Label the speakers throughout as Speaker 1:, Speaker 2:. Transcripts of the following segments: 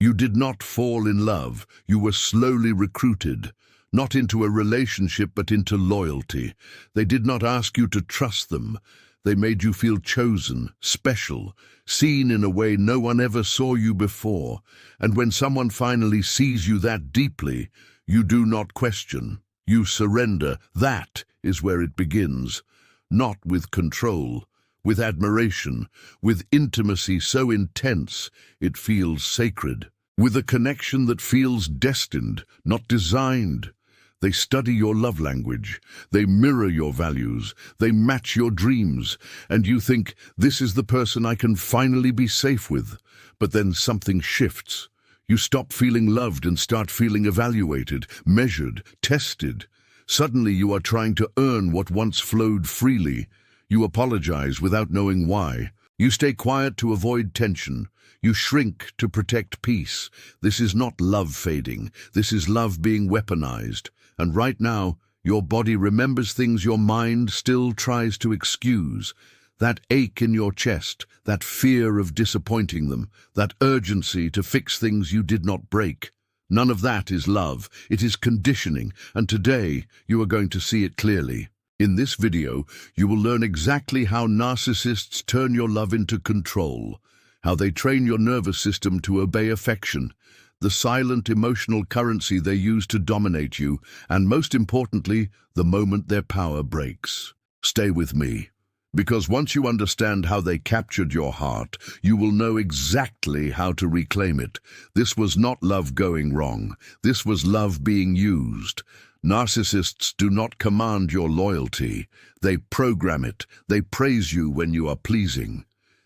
Speaker 1: You did not fall in love. You were slowly recruited, not into a relationship but into loyalty. They did not ask you to trust them. They made you feel chosen, special, seen in a way no one ever saw you before. And when someone finally sees you that deeply, you do not question. You surrender. That is where it begins. Not with control, with admiration, with intimacy so intense it feels sacred, with a connection that feels destined, not designed. They study your love language, they mirror your values, they match your dreams, and you think, this is the person I can finally be safe with. But then something shifts. You stop feeling loved and start feeling evaluated, measured, tested. Suddenly you are trying to earn what once flowed freely. You apologize without knowing why. You stay quiet to avoid tension. You shrink to protect peace. This is not love fading. This is love being weaponized. And right now, your body remembers things your mind still tries to excuse. That ache in your chest, that fear of disappointing them, that urgency to fix things you did not break. None of that is love. It is conditioning, and today you are going to see it clearly. In this video, you will learn exactly how narcissists turn your love into control, how they train your nervous system to obey affection, the silent emotional currency they use to dominate you, and most importantly, the moment their power breaks. Stay with me, because once you understand how they captured your heart, you will know exactly how to reclaim it. This was not love going wrong. This was love being used. Narcissists do not command your loyalty. They program it. They praise you when you are pleasing.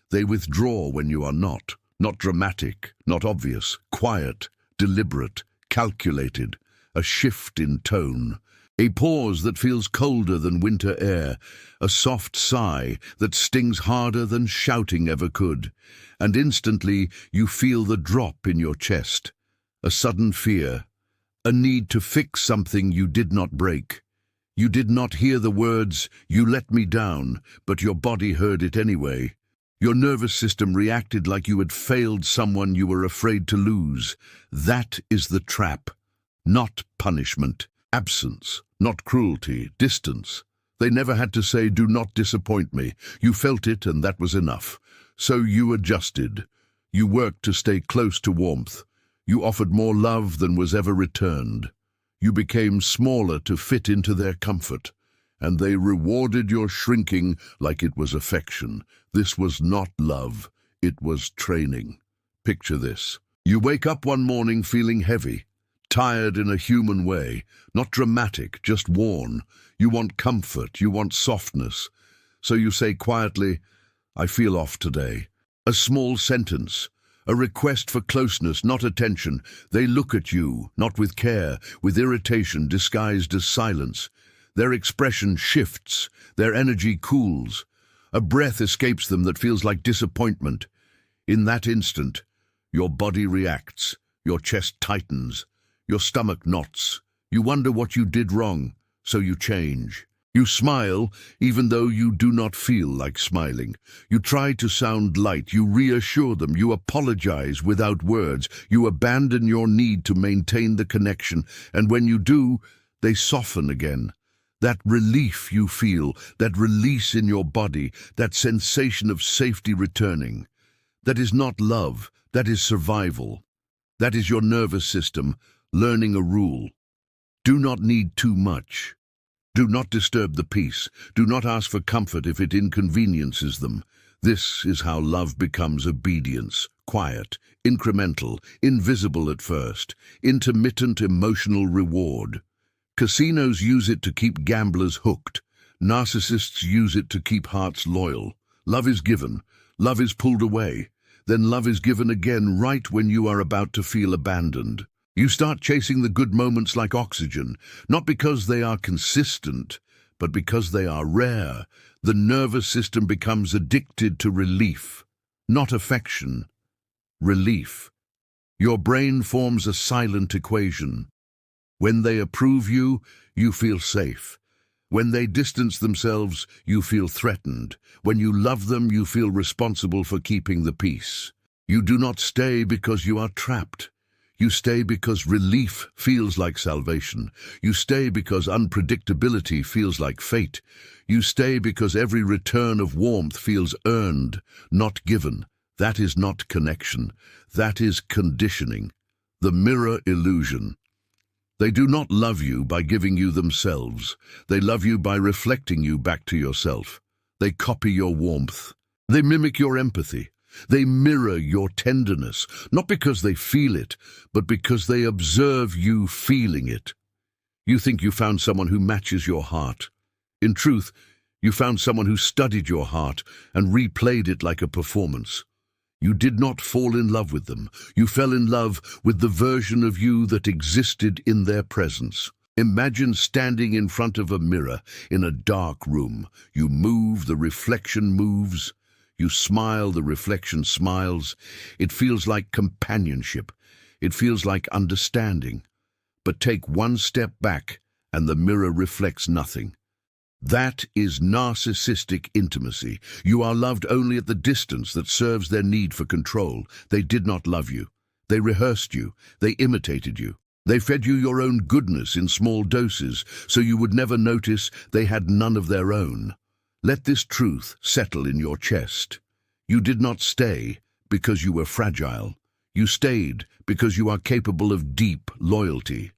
Speaker 1: They withdraw when you are not. Not dramatic, not obvious, quiet, deliberate, calculated, a shift in tone. A pause that feels colder than winter air, a soft sigh that stings harder than shouting ever could, and instantly you feel the drop in your chest, a sudden fear, a need to fix something you did not break. You did not hear the words, "You let me down," but your body heard it anyway. Your nervous system reacted like you had failed someone you were afraid to lose. That is the trap, not punishment. Absence, not cruelty, distance. They never had to say, "Do not disappoint me." You felt it, and that was enough. So you adjusted. You worked to stay close to warmth. You offered more love than was ever returned. You became smaller to fit into their comfort, and they rewarded your shrinking like it was affection. This was not love, it was training. Picture this. You wake up one morning feeling heavy, tired in a human way, not dramatic, just worn. You want comfort, you want softness. So you say quietly, "I feel off today." A small sentence, a request for closeness, not attention. They look at you, not with care, with irritation disguised as silence. Their expression shifts, their energy cools. A breath escapes them that feels like disappointment. In that instant, your body reacts, your chest tightens, your stomach knots. You wonder what you did wrong, so you change. You smile, even though you do not feel like smiling. You try to sound light, you reassure them, you apologize without words, you abandon your need to maintain the connection, and when you do, they soften again. That relief you feel, that release in your body, that sensation of safety returning. That is not love, that is survival. That is your nervous system learning a rule. Do not need too much. Do not disturb the peace. Do not ask for comfort if it inconveniences them. This is how love becomes obedience, quiet, incremental, invisible at first, intermittent emotional reward. Casinos use it to keep gamblers hooked. Narcissists use it to keep hearts loyal. Love is given. Love is pulled away. Then love is given again right when you are about to feel abandoned. You start chasing the good moments like oxygen, not because they are consistent, but because they are rare. The nervous system becomes addicted to relief, not affection. Relief. Your brain forms a silent equation. When they approve you, you feel safe. When they distance themselves, you feel threatened. When you love them, you feel responsible for keeping the peace. You do not stay because you are trapped. You stay because relief feels like salvation. You stay because unpredictability feels like fate. You stay because every return of warmth feels earned, not given. That is not connection. That is conditioning. The mirror illusion. They do not love you by giving you themselves. They love you by reflecting you back to yourself. They copy your warmth. They mimic your empathy. They mirror your tenderness, not because they feel it, but because they observe you feeling it. You think you found someone who matches your heart. In truth, you found someone who studied your heart and replayed it like a performance. You did not fall in love with them. You fell in love with the version of you that existed in their presence. Imagine standing in front of a mirror in a dark room. You move, the reflection moves. You smile, the reflection smiles. It feels like companionship. It feels like understanding. But take one step back, and the mirror reflects nothing. That is narcissistic intimacy. You are loved only at the distance that serves their need for control. They did not love you. They rehearsed you. They imitated you. They fed you your own goodness in small doses, so you would never notice they had none of their own. Let this truth settle in your chest. You did not stay because you were fragile. You stayed because you are capable of deep loyalty.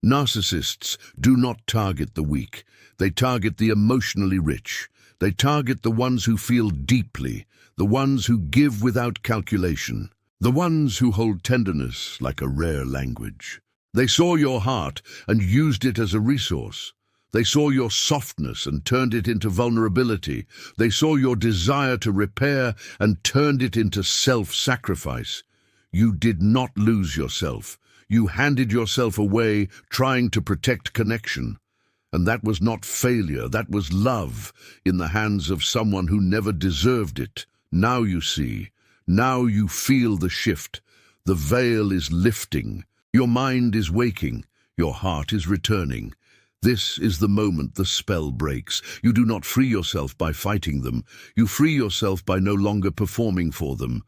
Speaker 1: Narcissists do not target the weak. They target the emotionally rich. They target the ones who feel deeply, the ones who give without calculation, the ones who hold tenderness like a rare language. They saw your heart and used it as a resource. They saw your softness and turned it into vulnerability. They saw your desire to repair and turned it into self-sacrifice. You did not lose yourself. You handed yourself away trying to protect connection. And that was not failure, that was love in the hands of someone who never deserved it. Now you see, now you feel the shift. The veil is lifting. Your mind is waking. Your heart is returning. This is the moment the spell breaks. You do not free yourself by fighting them. You free yourself by no longer performing for them.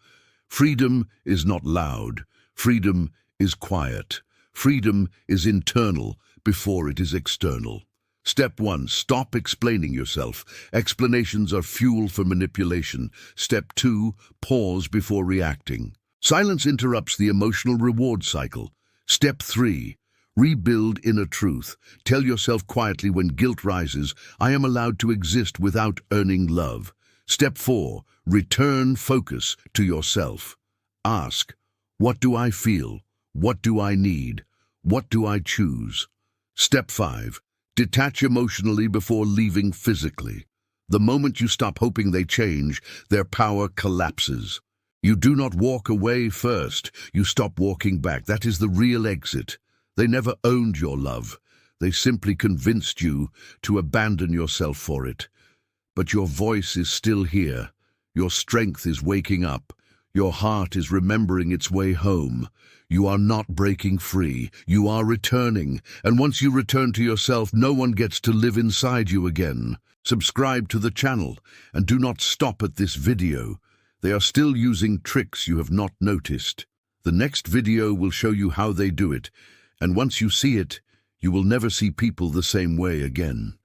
Speaker 1: Freedom is not loud. Freedom is quiet. Freedom is internal before it is external. Step 1, stop explaining yourself. Explanations are fuel for manipulation. Step 2, pause before reacting. Silence interrupts the emotional reward cycle. Step 3, rebuild inner truth. Tell yourself quietly when guilt rises, I am allowed to exist without earning love. Step 4, return focus to yourself. Ask, what do I feel? What do I need? What do I choose? Step 5, detach emotionally before leaving physically. The moment you stop hoping they change, their power collapses. You do not walk away first. You stop walking back. That is the real exit. They never owned your love. They simply convinced you to abandon yourself for it. But your voice is still here. Your strength is waking up. Your heart is remembering its way home. You are not breaking free. You are returning. And once you return to yourself, no one gets to live inside you again. Subscribe to the channel and do not stop at this video. They are still using tricks you have not noticed. The next video will show you how they do it. And once you see it, you will never see people the same way again.